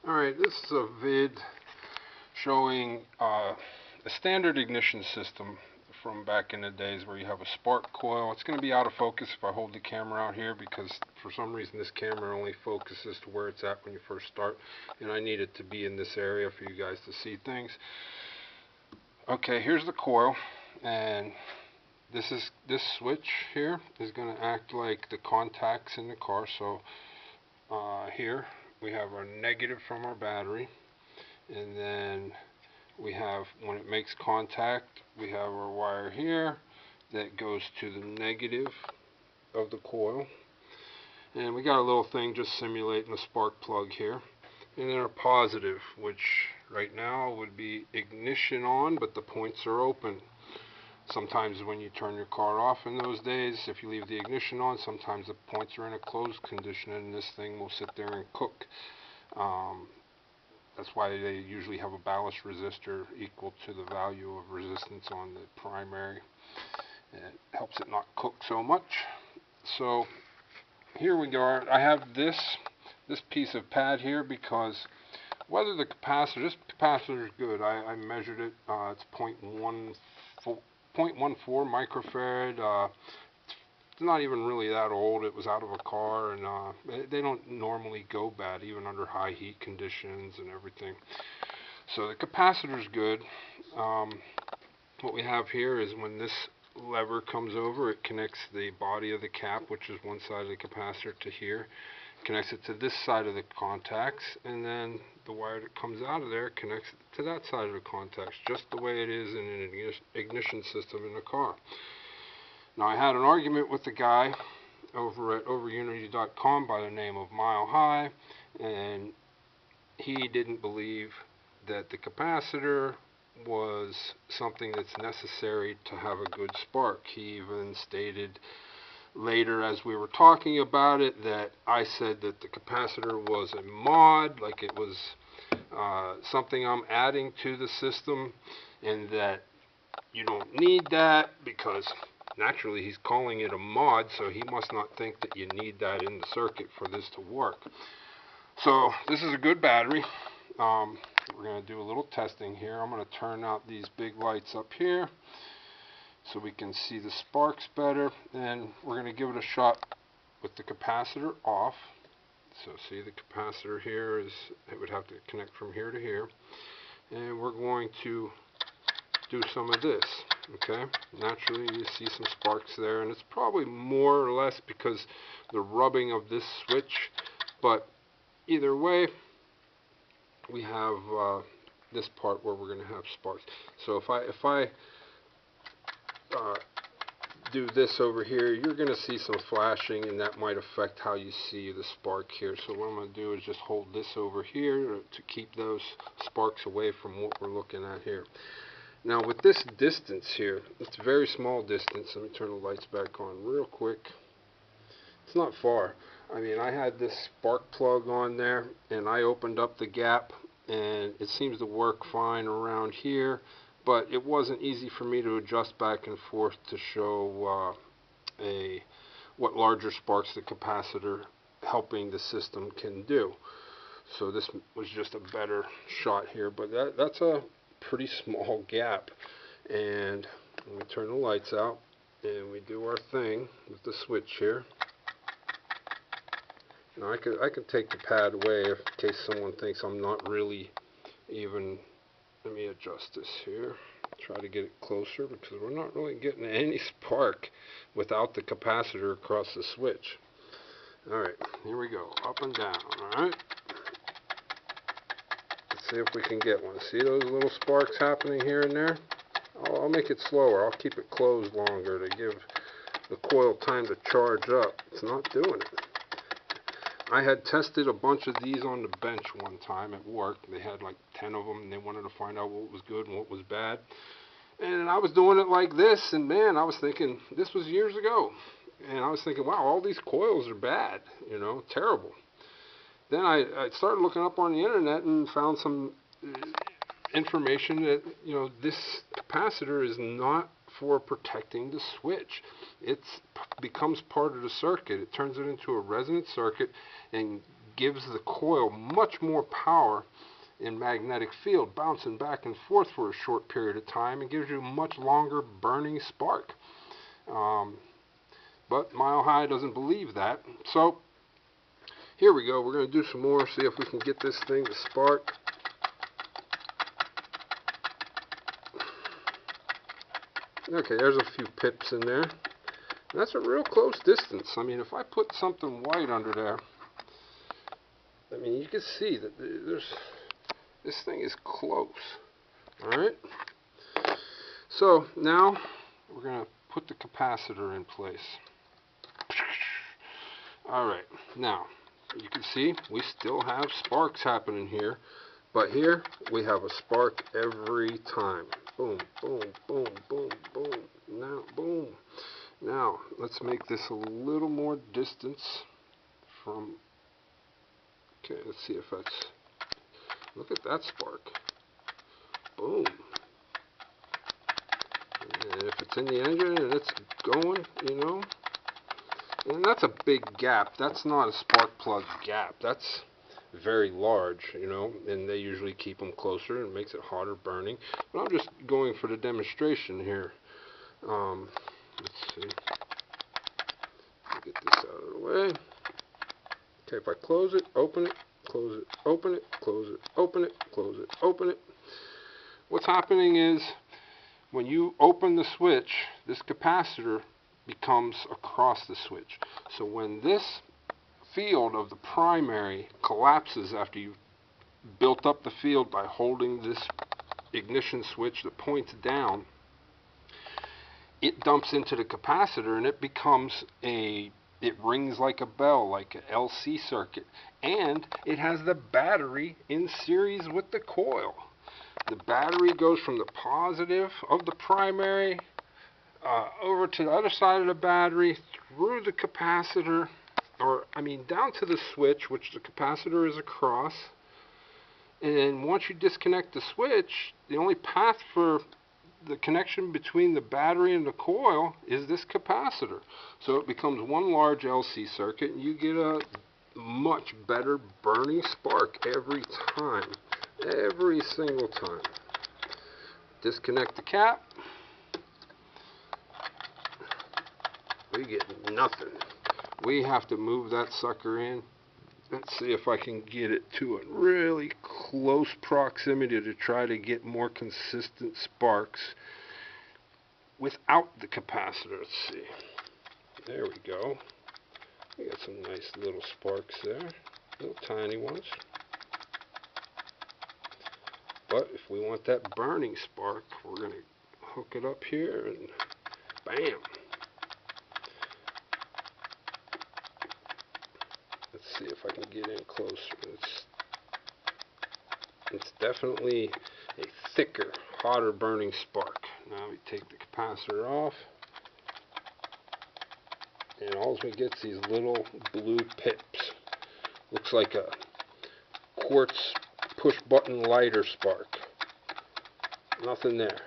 Alright, this is a vid showing a standard ignition system from back in the days where you have a spark coil. It's going to be out of focus if I hold the camera out here because for some reason this camera only focuses to where it's at when you first start, and I need it to be in this area for you guys to see things. Okay, here's the coil, and this switch here is going to act like the contacts in the car. So here we have our negative from our battery, and then we have, when it makes contact, we have our wire here that goes to the negative of the coil, and we got a little thing just simulating a spark plug here, and then our positive, which right now would be ignition on, but the points are open. Sometimes when you turn your car off in those days, if you leave the ignition on, sometimes the points are in a closed condition and this thing will sit there and cook. That's why they usually have a ballast resistor equal to the value of resistance on the primary. It helps it not cook so much. So here we go. I have this piece of pad here because whether the capacitor, this capacitor is good. I measured it. It's 0.14 microfarad. It's not even really that old. It was out of a car, and they don't normally go bad even under high heat conditions and everything. So the capacitor is good. What we have here is when this lever comes over, it connects the body of the cap, which is one side of the capacitor, to here. Connects it to this side of the contacts, and then the wire that comes out of there connects it to that side of the contacts, just the way it is in an ignition system in a car. Now, I had an argument with the guy over at overunity.com by the name of Milehigh, and he didn't believe that the capacitor was something that's necessary to have a good spark. He even stated later, as we were talking about it, that I said that the capacitor was a mod, like it was something I'm adding to the system, and that you don't need that because naturally he's calling it a mod, so he must not think that you need that in the circuit for this to work. So this is a good battery. We're going to do a little testing here. I'm going to turn out these big lights up here so we can see the sparks better, and we're going to give it a shot with the capacitor off. So see, the capacitor here is, it would have to connect from here to here, and we're going to do some of this. Okay, naturally you see some sparks there, and it's probably more or less because the rubbing of this switch, but either way we have this part where we're going to have sparks. So if I do this over here, you're going to see some flashing, and that might affect how you see the spark here. So what I'm going to do is just hold this over here to keep those sparks away from what we're looking at here. Now with this distance here, it's a very small distance. Let me turn the lights back on real quick. It's not far. I mean, I had this spark plug on there, and I opened up the gap, and it seems to work fine around here, but it wasn't easy for me to adjust back and forth to show what larger sparks the capacitor helping the system can do. So this was just a better shot here, but that's a pretty small gap. And we turn the lights out and we do our thing with the switch here. Now I could take the pad away in case someone thinks I'm not really even. Let me adjust this here, try to get it closer, because we're not really getting any spark without the capacitor across the switch. Alright, here we go, up and down. Alright, let's see if we can get one. See those little sparks happening here and there? I'll make it slower. I'll keep it closed longer to give the coil time to charge up. It's not doing it. I had tested a bunch of these on the bench one time at work. They had like 10 of them, and they wanted to find out what was good and what was bad. And I was doing it like this, and man, I was thinking, this was years ago. And I was thinking, wow, all these coils are bad, you know, terrible. Then I started looking up on the internet and found some information that, you know, this capacitor is not for protecting the switch. It becomes part of the circuit. It turns it into a resonant circuit and gives the coil much more power in magnetic field, bouncing back and forth for a short period of time, and gives you a much longer burning spark. But Milehigh doesn't believe that. So here we go. We're going to do some more, see if we can get this thing to spark. Okay, there's a few pips in there. That's a real close distance. I mean, if I put something white under there, I mean, you can see that this thing is close. Alright? So, now we're going to put the capacitor in place. Alright, now, you can see we still have sparks happening here. But here, we have a spark every time. Boom, boom, boom, boom, boom. Now, boom. Now, let's make this a little more distance from... Okay, let's see if that's... Look at that spark. Boom. And if it's in the engine and it's going, you know... And that's a big gap. That's not a spark plug gap. That's very large, you know, and they usually keep them closer and it makes it hotter burning. But I'm just going for the demonstration here. Let's see. Get this out of the way. Okay, if I close it, open it, close it, open it, close it, open it, close it, open it. What's happening is when you open the switch, this capacitor becomes across the switch. So when this field of the primary collapses after you've built up the field by holding this ignition switch that points down, it dumps into the capacitor and it becomes it rings like a bell, like an LC circuit, and it has the battery in series with the coil. The battery goes from the positive of the primary over to the other side of the battery, through the capacitor, down to the switch, which the capacitor is across. And once you disconnect the switch, the only path for the connection between the battery and the coil is this capacitor. So it becomes one large LC circuit, and you get a much better burning spark every time. Every single time. Disconnect the cap. We get nothing. We have to move that sucker in. Let's see if I can get it to a really close proximity to try to get more consistent sparks without the capacitor. Let's see. There we go. We got some nice little sparks there. Little tiny ones. But if we want that burning spark, we're going to hook it up here and bam. Let's see if I can get in closer. It's definitely a thicker, hotter burning spark. Now we take the capacitor off, and all we get is these little blue pips. Looks like a quartz push button lighter spark. Nothing there.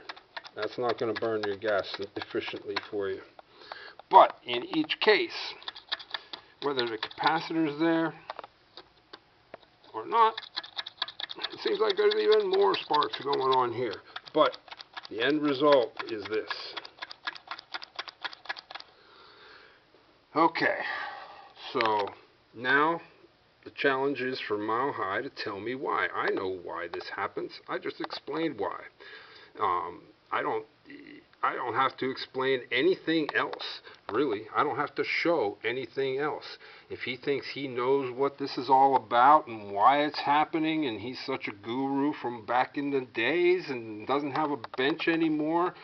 That's not going to burn your gas efficiently for you. But in each case, whether the capacitor's there or not, it seems like there's even more sparks going on here. But the end result is this. Okay, so now the challenge is for Milehigh to tell me why. I know why this happens. I just explained why. I don't have to explain anything else, really. I don't have to show anything else. If he thinks he knows what this is all about and why it's happening, and he's such a guru from back in the days and doesn't have a bench anymore,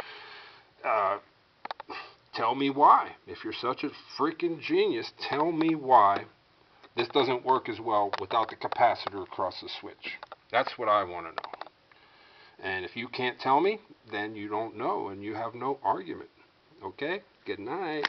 tell me why. If you're such a freaking genius, tell me why this doesn't work as well without the capacitor across the switch. That's what I want to know. And if you can't tell me, then you don't know and you have no argument. Okay? Good night.